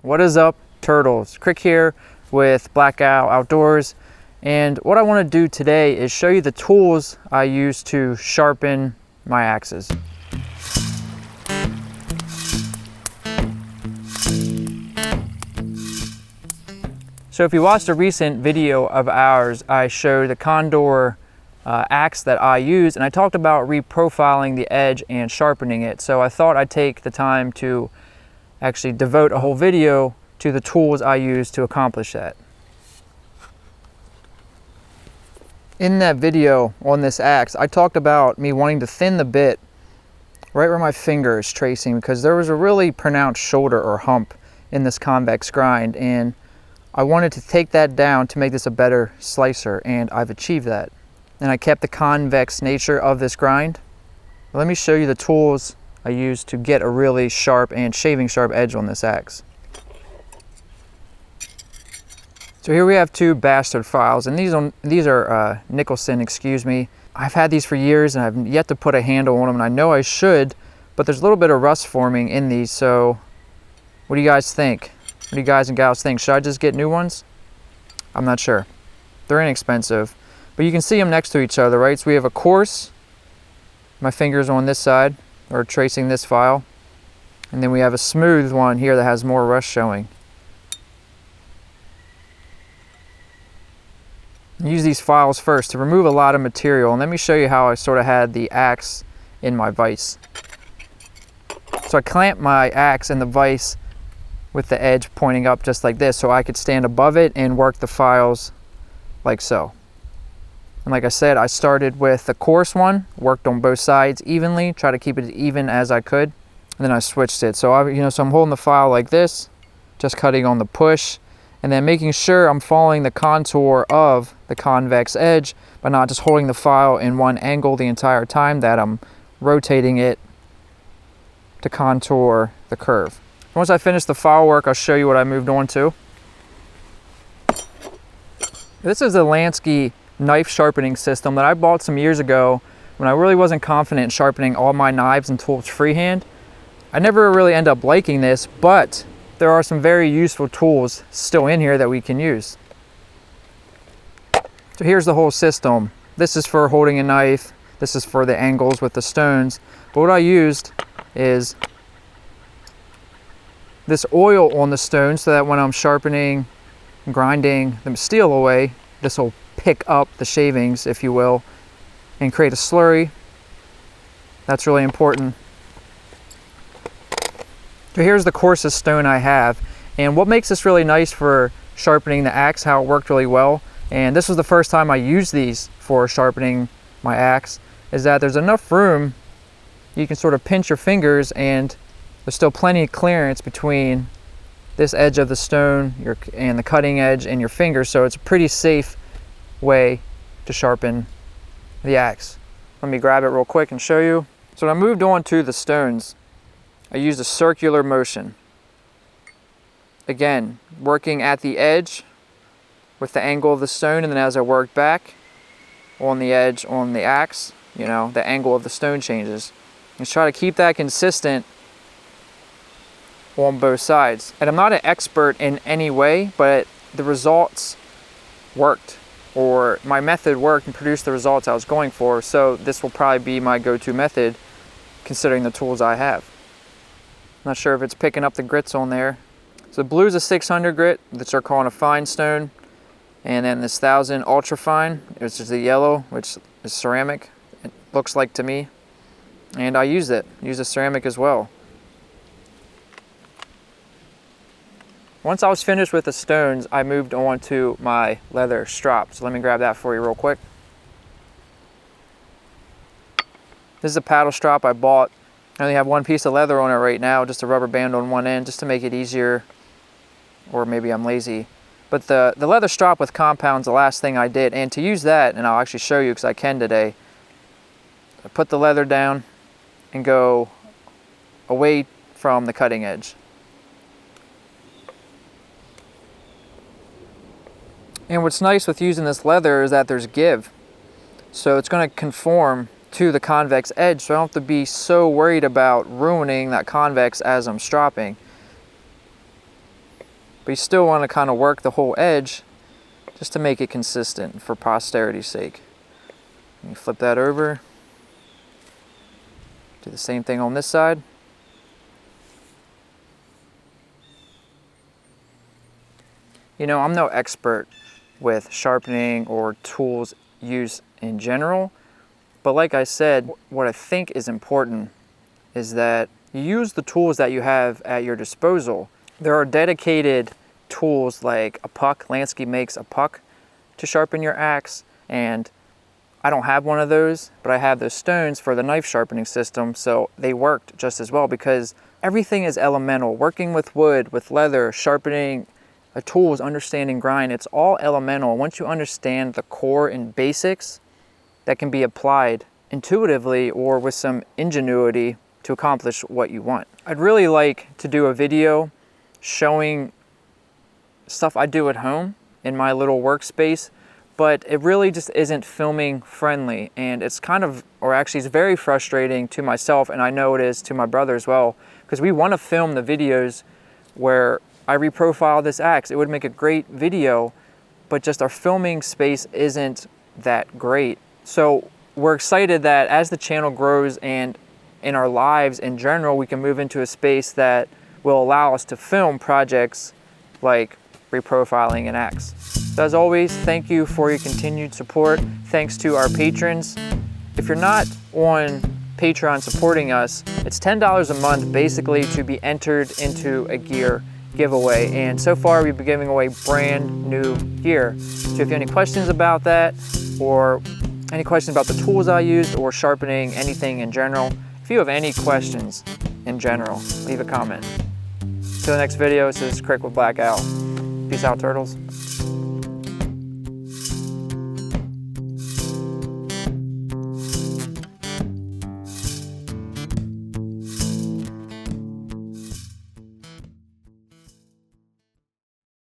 What is up, turtles? Crick here with Black Owl Outdoors, and what I want to do today is show you the tools I use to sharpen my axes. So if you watched a recent video of ours, I showed the Condor axe that I use, and I talked about reprofiling the edge and sharpening it. So I thought I'd take the time to actually devote a whole video to the tools I use to accomplish that. In that video on this axe, I talked about me wanting to thin the bit right where my finger is tracing, because there was a really pronounced shoulder or hump in this convex grind, and I wanted to take that down to make this a better slicer, and I've achieved that. And I kept the convex nature of this grind. Let me show you the tools I use to get a really sharp and shaving sharp edge on this axe. So here we have two bastard files, and these are Nicholson, excuse me. I've had these for years and I've yet to put a handle on them, and I know I should, but there's a little bit of rust forming in these. So what do you guys think? What do you guys and gals think? Should I just get new ones? I'm not sure. They're inexpensive, but you can see them next to each other, right? So we have a coarse, my finger's on this side, or tracing this file, and then we have a smooth one here that has more rust showing. Use these files first to remove a lot of material, and let me show you how I sort of had the axe in my vise. So I clamped my axe in the vise with the edge pointing up just like this, so I could stand above it and work the files like so. And like I said, I started with the coarse one, worked on both sides evenly, try to keep it as even as I could, and then I switched it. So so I'm holding the file like this, just cutting on the push, and then making sure I'm following the contour of the convex edge, but not just holding the file in one angle the entire time, that I'm rotating it to contour the curve. Once I finish the file work, I'll show you what I moved on to. This is a Lansky knife sharpening system that I bought some years ago when I really wasn't confident in sharpening all my knives and tools freehand. I never really end up liking this, but there are some very useful tools still in here that we can use. So here's the whole system. This is for holding a knife. This is for the angles with the stones. But what I used is this oil on the stone, so that when I'm sharpening and grinding the steel away, this will pick up the shavings, if you will, and create a slurry. That's really important. So here's the coarsest stone I have, and what makes this really nice for sharpening the axe, how it worked really well, and this was the first time I used these for sharpening my axe, is that there's enough room you can sort of pinch your fingers, and there's still plenty of clearance between this edge of the stone and the cutting edge and your fingers, so it's a pretty safe way to sharpen the axe. Let me grab it real quick and show you. So when I moved on to the stones, I used a circular motion. Again, working at the edge with the angle of the stone, and then as I work back on the edge on the axe, the angle of the stone changes. Just try to keep that consistent on both sides. And I'm not an expert in any way, but the results worked, or my method worked and produced the results I was going for. So this will probably be my go-to method considering the tools I have. Not sure if it's picking up the grits on there. So the blue is a 600 grit, which they're calling a fine stone. And then this 1000 ultra fine, which is the yellow, which is ceramic, it looks like to me. And I used it, used the ceramic as well. Once I was finished with the stones, I moved on to my leather strop. So let me grab that for you real quick. This is a paddle strop I bought. I only have one piece of leather on it right now, just a rubber band on one end, just to make it easier, or maybe I'm lazy. But the leather strop with compound's the last thing I did, and to use that, and I'll actually show you because I can today, I put the leather down and go away from the cutting edge. And what's nice with using this leather is that there's give. So it's going to conform to the convex edge, so I don't have to be so worried about ruining that convex as I'm stropping. but you still want to kind of work the whole edge just to make it consistent for posterity's sake. And you flip that over. Do the same thing on this side. You know, I'm no expert with sharpening or tools use in general, but like I said, what I think is important is that you use the tools that you have at your disposal. There are dedicated tools like a puck. Lansky makes a puck to sharpen your axe, and I don't have one of those, but I have those stones for the knife sharpening system, so they worked just as well because everything is elemental. Working with wood, with leather, sharpening a tool is understanding grind. It's all elemental. Once you understand the core and basics, that can be applied intuitively or with some ingenuity to accomplish what you want. I'd really like to do a video showing stuff I do at home in my little workspace, but it really just isn't filming friendly, and it's kind of, or actually it's very frustrating to myself, and I know it is to my brother as well, because we want to film the videos where I reprofile this axe. It would make a great video, but just our filming space isn't that great. So we're excited that as the channel grows and in our lives in general, we can move into a space that will allow us to film projects like reprofiling an axe. So as always, thank you for your continued support. Thanks to our patrons. If you're not on Patreon supporting us, it's $10 a month basically to be entered into a gear giveaway, and so far we've been giving away brand new gear. So if you have any questions about that, or any questions about the tools I used, or sharpening, anything in general, if you have any questions in general, leave a comment. Till the next video, this is Crick with Black Owl. Peace out, turtles.